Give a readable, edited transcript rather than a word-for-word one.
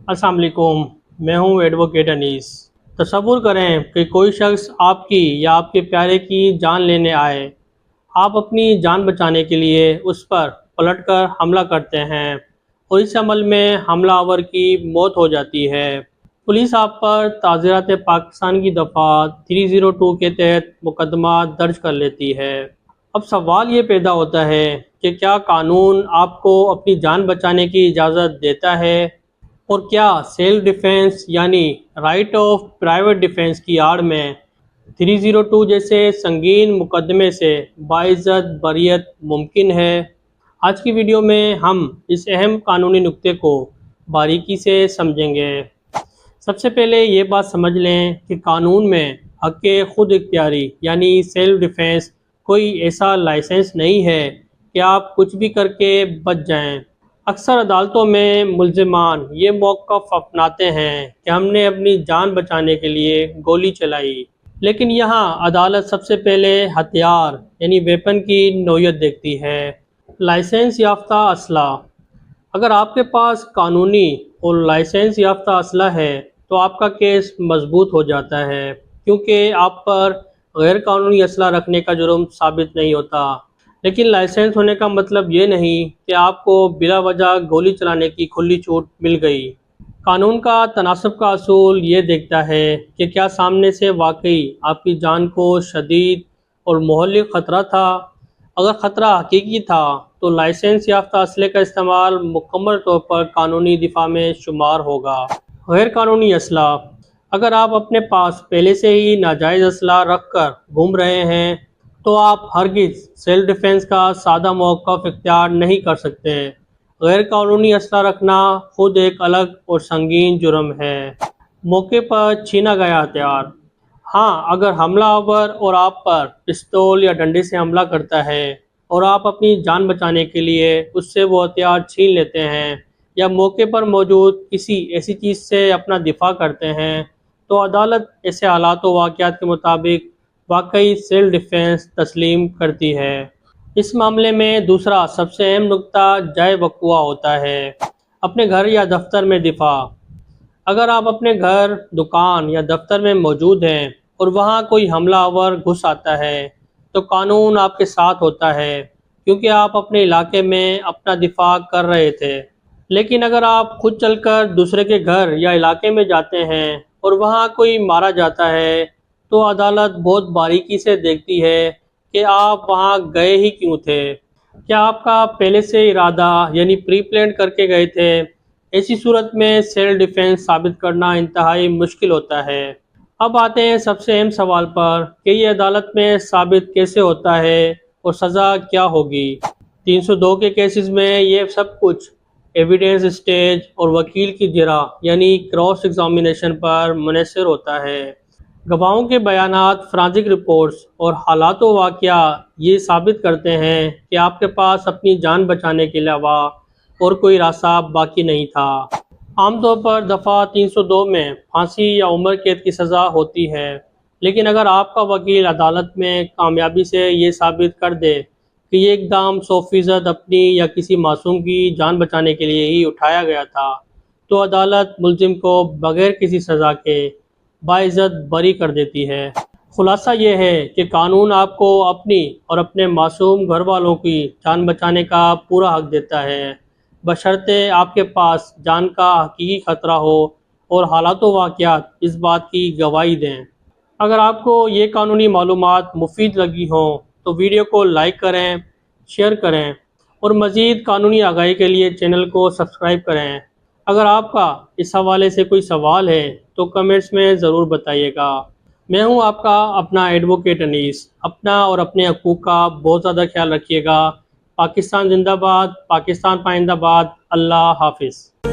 अस्सलाम वालेकुम। मैं हूं एडवोकेट अनीस। तसव्वुर करें कि कोई शख्स आपकी या आपके प्यारे की जान लेने आए। आप अपनी जान बचाने के लिए उस पर पलटकर हमला करते हैं और इस अमल में हमलावर की मौत हो जाती है। पुलिस आप पर ताज़ीरात पाकिस्तान की दफ़ा 302 के तहत मुकदमा दर्ज कर लेती है। अब सवाल ये पैदा होता है कि क्या कानून आपको अपनी जान बचाने की इजाज़त देता है, और क्या सेल्फ डिफेंस यानी राइट ऑफ प्राइवेट डिफेंस की आड़ में 302 जैसे संगीन मुकदमे से बाइज्जत बरियत मुमकिन है। आज की वीडियो में हम इस अहम कानूनी नुक्ते को बारीकी से समझेंगे। सबसे पहले ये बात समझ लें कि कानून में हक़ खुद इख्तियारी यानी सेल्फ डिफेंस कोई ऐसा लाइसेंस नहीं है कि आप कुछ भी करके बच जाएं। अक्सर अदालतों में मुल्ज़िमान ये मौक़िफ़ अपनाते हैं कि हमने अपनी जान बचाने के लिए गोली चलाई, लेकिन यहाँ अदालत सबसे पहले हथियार यानी वेपन की नौइयत देखती है। लाइसेंस याफ्ता असला। अगर आपके पास कानूनी और लाइसेंस याफ्ता असला है तो आपका केस मजबूत हो जाता है, क्योंकि आप पर गैर कानूनी असला रखने का जुर्म साबित नहीं होता। लेकिन लाइसेंस होने का मतलब ये नहीं कि आपको बिला वजह गोली चलाने की खुली छूट मिल गई। कानून का तनासब का असूल ये देखता है कि क्या सामने से वाकई आपकी जान को शदीद और मोहल्लिक ख़तरा था। अगर ख़तरा हकीकी था तो लाइसेंस याफ्ता असले का इस्तेमाल मुकम्मल तौर पर कानूनी दिफा में शुमार होगा। गैर कानूनी असला। अगर आप अपने पास पहले से ही नाजायज़ असला रख कर घूम रहे हैं तो आप हरगिज़ सेल्फ डिफेंस का सादा मौक़िफ़ इख्तियार नहीं कर सकते। गैर कानूनी असला रखना खुद एक अलग और संगीन जुर्म है। मौके पर छीना गया हथियार। हाँ, अगर हमलावर और आप पर पिस्तौल या डंडे से हमला करता है और आप अपनी जान बचाने के लिए उससे वो हथियार छीन लेते हैं या मौके पर मौजूद किसी ऐसी चीज़ से अपना दिफा करते हैं, तो अदालत ऐसे हालात व वाक़यात के मुताबिक वाकई सेल्फ डिफेंस तस्लीम करती है। इस मामले में दूसरा सबसे अहम नुक्ता जाए वक़ुआ होता है। अपने घर या दफ्तर में दिफा। अगर आप अपने घर, दुकान या दफ्तर में मौजूद हैं और वहाँ कोई हमलावर घुस आता है तो कानून आपके साथ होता है, क्योंकि आप अपने इलाके में अपना दिफा कर रहे थे। लेकिन अगर आप खुद चलकर दूसरे के घर या इलाके में जाते हैं और वहाँ कोई मारा जाता है तो अदालत बहुत बारीकी से देखती है कि आप वहाँ गए ही क्यों थे। क्या आपका पहले से इरादा यानी प्री प्लान करके गए थे। ऐसी सूरत में सेल्फ डिफेंस साबित करना इंतहाई मुश्किल होता है। अब आते हैं सबसे अहम सवाल पर कि ये अदालत में साबित कैसे होता है और सज़ा क्या होगी। 302 के केसेस में ये सब कुछ एविडेंस स्टेज और वकील की जिरा यानी क्रॉस एग्जामिनेशन पर मुनहसर होता है। गवाहों के बयानात, फोरेंसिक रिपोर्ट्स और हालात व वाक़या ये साबित करते हैं कि आपके पास अपनी जान बचाने के अलावा और कोई रास्ता बाकी नहीं था। आमतौर पर दफ़ा 302 में फांसी या उम्र कैद की सज़ा होती है, लेकिन अगर आपका वकील अदालत में कामयाबी से ये साबित कर दे कि ये इक़दाम 100% अपनी या किसी मासूम की जान बचाने के लिए ही उठाया गया था, तो अदालत मुल्ज़िम को बग़ैर किसी सज़ा के बाइज़्ज़त बरी कर देती है। खुलासा ये है कि कानून आपको अपनी और अपने मासूम घर वालों की जान बचाने का पूरा हक देता है, बशर्ते आपके पास जान का हकीकी ख़तरा हो और हालात व वाक़यात इस बात की गवाही दें। अगर आपको ये कानूनी मालूमात मुफीद लगी हों तो वीडियो को लाइक करें, शेयर करें और मज़ीद कानूनी आगाही के लिए चैनल को सब्सक्राइब करें। अगर आपका इस हवाले से कोई सवाल है तो कमेंट्स में ज़रूर बताइएगा। मैं हूं आपका अपना एडवोकेट अनीस। अपना और अपने हकूक़ का बहुत ज़्यादा ख्याल रखिएगा। पाकिस्तान जिंदाबाद, पाकिस्तान पाइंदाबाद। अल्लाह हाफिज़।